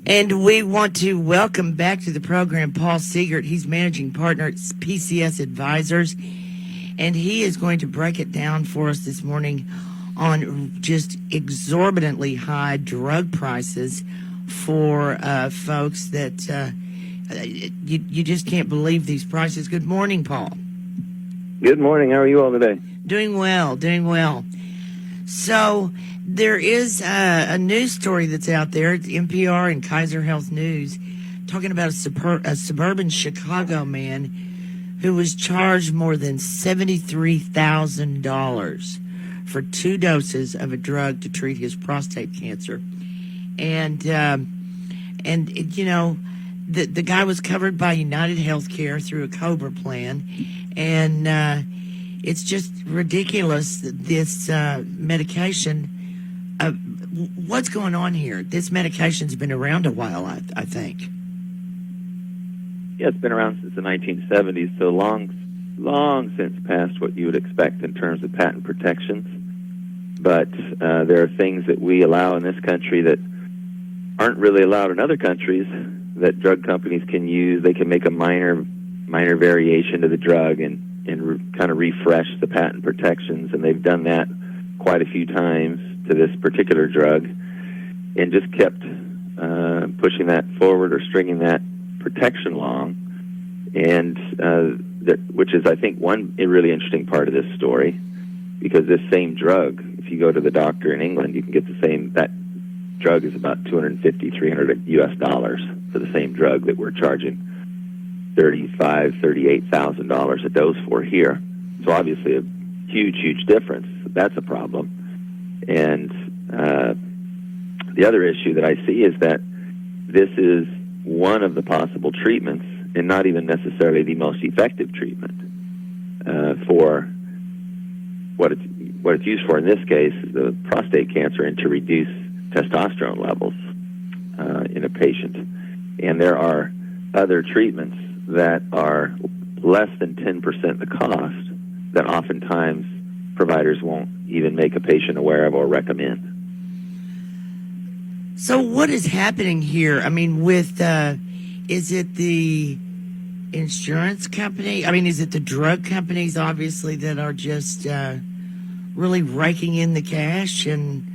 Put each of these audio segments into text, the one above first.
And we want to welcome back to the program Paul Seegert. He's managing partner at PCS Advisors, and he is going to break it down for us this morning on just exorbitantly high drug prices for folks that you just can't believe these prices. Good morning, Paul. Good morning. How are you all today? Doing well. So there is a news story that's out there. It's NPR and Kaiser Health News talking about a suburban Chicago man who was charged more than $73,000 for 2 doses of a drug to treat his prostate cancer. And you know, the guy was covered by United Healthcare through a COBRA plan, and it's just ridiculous that this medication. What's going on here? This medication's been around a while, I think. Yeah, it's been around since the 1970s, so long since past what you would expect in terms of patent protections. But there are things that we allow in this country that aren't really allowed in other countries that drug companies can use. They can make a minor variation to the drug and kind of refresh the patent protections, and they've done that quite a few times to this particular drug, and just kept pushing that forward or stringing that protection along, and which is, I think, one really interesting part of this story, because this same drug, if you go to the doctor in England, you can get the same. That drug is about $250, $300 US for the same drug that we're charging $35,000, $38,000 a dose for here. So obviously a huge difference. That's a problem. And the other issue that I see is that this is one of the possible treatments, and not even necessarily the most effective treatment for what it's used for in this case, the prostate cancer, and to reduce testosterone levels in a patient. And there are other treatments that are less than 10% the cost that oftentimes providers won't even make a patient aware of or recommend. So what is happening here? I mean, with is it the insurance company? I mean, is it the drug companies, obviously, that are just really raking in the cash and,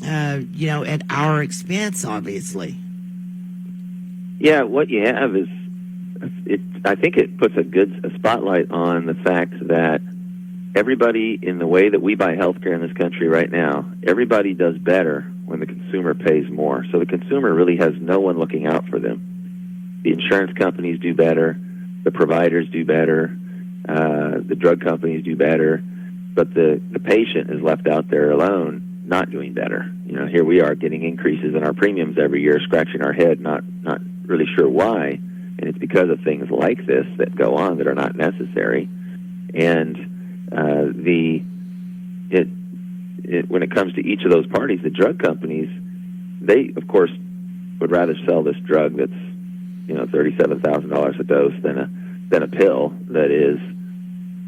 at our expense, obviously? Yeah, what you have is, I think it puts a spotlight on the fact that everybody, in the way that we buy healthcare in this country right now, everybody does better when the consumer pays more. So the consumer really has no one looking out for them. The insurance companies do better, the providers do better, the drug companies do better, but the patient is left out there alone, not doing better. Here we are getting increases in our premiums every year, scratching our head, not really sure why, and it's because of things like this that go on that are not necessary. And when it comes to each of those parties, the drug companies, they of course would rather sell this drug that's $37,000 a dose than a pill that is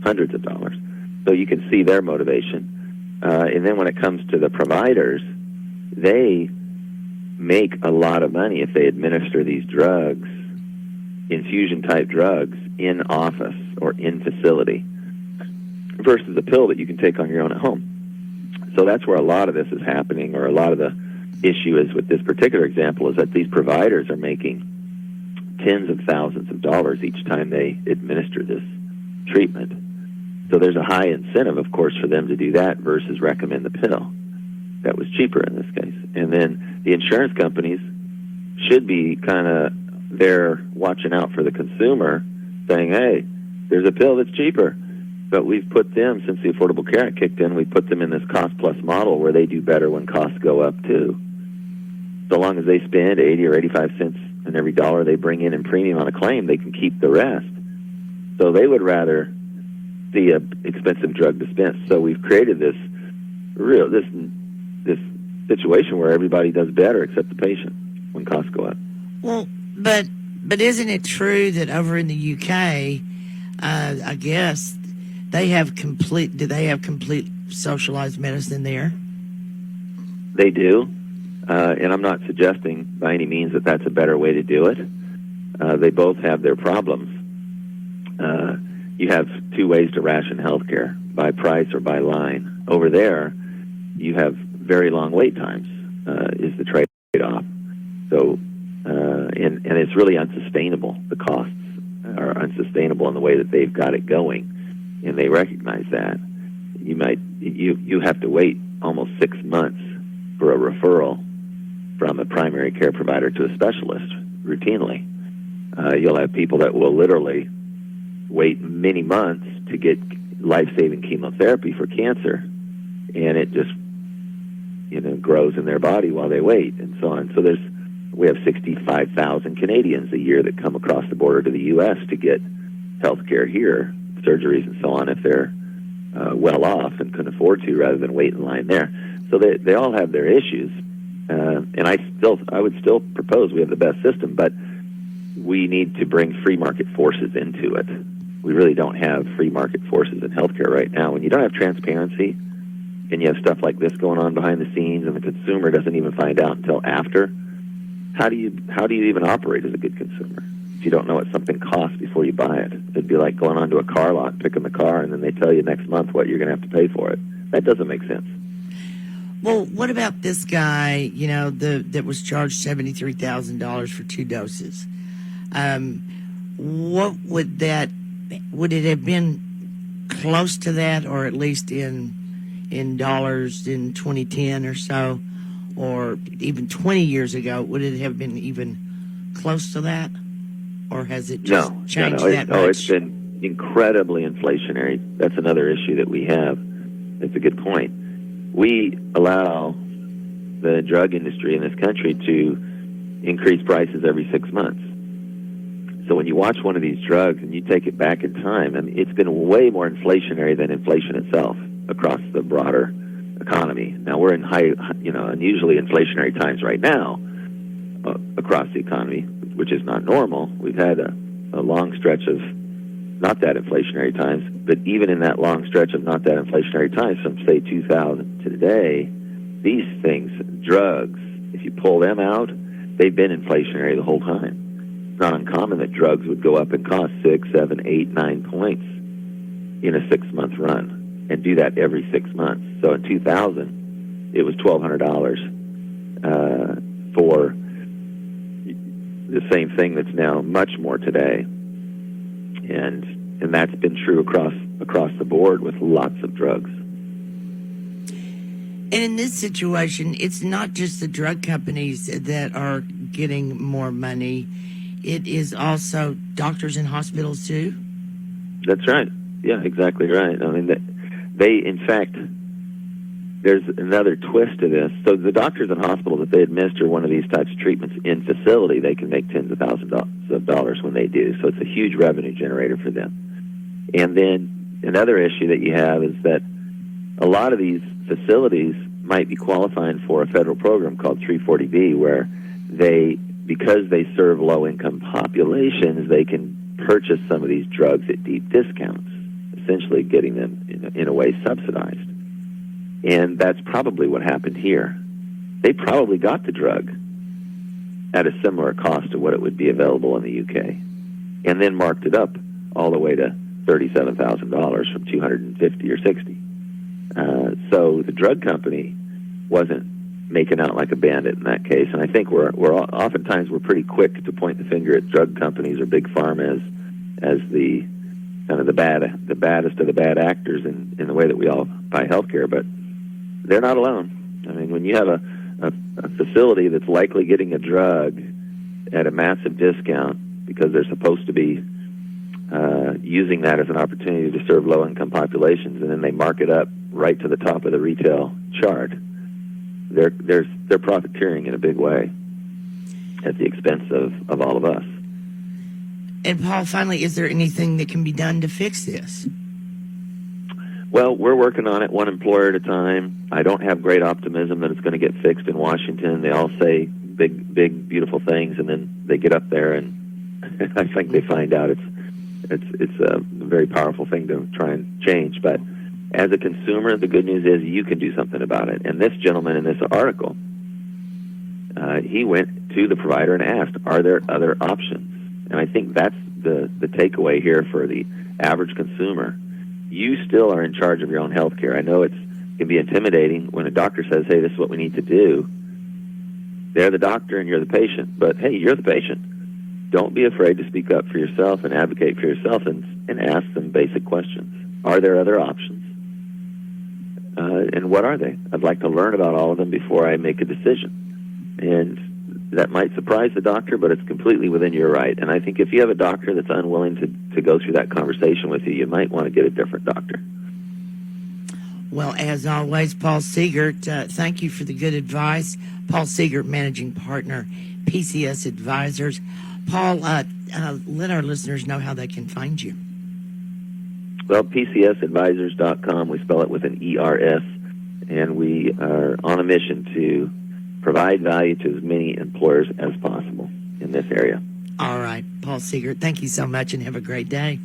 hundreds of dollars. So you can see their motivation. And then when it comes to the providers, they make a lot of money if they administer these drugs, infusion-type drugs, in office or in facility, versus a pill that you can take on your own at home. So that's where a lot of this is happening, or a lot of the issue is with this particular example, is that these providers are making tens of thousands of dollars each time they administer this treatment. So there's a high incentive, of course, for them to do that versus recommend the pill that was cheaper in this case. And then the insurance companies should be kind of there watching out for the consumer, saying, hey, there's a pill that's cheaper. But we've put them, since the Affordable Care Act kicked in, we put them in this cost-plus model where they do better when costs go up, too. So long as they spend 80 or 85 cents on every dollar they bring in premium on a claim, they can keep the rest. So they would rather see an expensive drug dispensed. So we've created this situation where everybody does better except the patient when costs go up. Well, but isn't it true that over in the UK, I guess, do they have complete socialized medicine there? They do. and I'm not suggesting by any means that that's a better way to do it. They both have their problems. You have two ways to ration healthcare, by price or by line. Over there, you have very long wait times, is the trade-off. So, and it's really unsustainable. The costs are unsustainable in the way that they've got it going, and they recognize that. You have to wait almost 6 months for a referral from a primary care provider to a specialist routinely. You'll have people that will literally wait many months to get life-saving chemotherapy for cancer, and it just grows in their body while they wait, and so on. So we have 65,000 Canadians a year that come across the border to the U.S. to get health care here, surgeries and so on, if they're well off and can afford to, rather than wait in line there. So they all have their issues, and I would still propose we have the best system, but we need to bring free market forces into it. We really don't have free market forces in healthcare right now. When you don't have transparency, and you have stuff like this going on behind the scenes, and the consumer doesn't even find out until after, how do you even operate as a good consumer if you don't know what something costs before you buy it? It'd be like going onto a car lot, picking the car, and then they tell you next month what you're going to have to pay for it. That doesn't make sense. Well, what about this guy, that was charged $73,000 for 2 doses? What would it have been close to that, or at least in dollars in 2010 or so, or even 20 years ago? Would it have been even close to that, or has it just changed that much? No, it's been incredibly inflationary. That's another issue that we have. It's a good point. We allow the drug industry in this country to increase prices every 6 months. So when you watch one of these drugs and you take it back in time, I mean, it's been way more inflationary than inflation itself across the broader economy. Now we're in unusually inflationary times right now across the economy, which is not normal. We've had a long stretch of not that inflationary times, but even in that long stretch of not that inflationary times, from say 2000 to today, these things, drugs, if you pull them out, they've been inflationary the whole time. It's not uncommon that drugs would go up in cost 6, 7, 8, 9 points in a 6-month run, and do that every 6 months. So in 2000, it was $1,200 for the same thing that's now much more today. And that's been true across the board with lots of drugs. And in this situation, it's not just the drug companies that are getting more money. It is also doctors and hospitals too? That's right. Yeah, exactly right. I mean, they in fact, there's another twist to this. So the doctors and hospitals, if they administer one of these types of treatments in facility, they can make tens of thousands of dollars when they do. So it's a huge revenue generator for them. And then another issue that you have is that a lot of these facilities might be qualifying for a federal program called 340B, where because they serve low-income populations, they can purchase some of these drugs at deep discounts, essentially getting them, in a way, subsidized. And that's probably what happened here. They probably got the drug at a similar cost to what it would be available in the UK, and then marked it up all the way to $37,000 from $250 or $60. So the drug company wasn't making out like a bandit in that case. And I think we're oftentimes pretty quick to point the finger at drug companies or big pharma as the kind of the baddest of the bad actors in the way that we all buy healthcare. But they're not alone. I mean, when you have a facility that's likely getting a drug at a massive discount because they're supposed to be using that as an opportunity to serve low-income populations, and then they mark it up right to the top of the retail chart, they're profiteering in a big way at the expense of all of us. And Paul, finally, is there anything that can be done to fix this? Well, we're working on it one employer at a time. I don't have great optimism that it's going to get fixed in Washington. They all say big, beautiful things, and then they get up there, and I think they find out it's a very powerful thing to try and change. But as a consumer, the good news is you can do something about it. And this gentleman in this article he went to the provider and asked, are there other options? And I think that's the takeaway here for the average consumer. You still are in charge of your own health care. I know it can be intimidating when a doctor says, hey, this is what we need to do. They're the doctor and you're the patient. But, hey, you're the patient. Don't be afraid to speak up for yourself and advocate for yourself and ask them basic questions. Are there other options? And what are they? I'd like to learn about all of them before I make a decision. And that might surprise the doctor, but it's completely within your right. And I think if you have a doctor that's unwilling to go through that conversation with you, you might want to get a different doctor. Well, as always, Paul Seegert, thank you for the good advice. Paul Seegert, Managing Partner, PCS Advisors. Paul, let our listeners know how they can find you. Well, PCSadvisors.com, we spell it with an ERS, and we are on a mission to provide value to as many employers as possible in this area. All right, Paul Seegert, thank you so much and have a great day.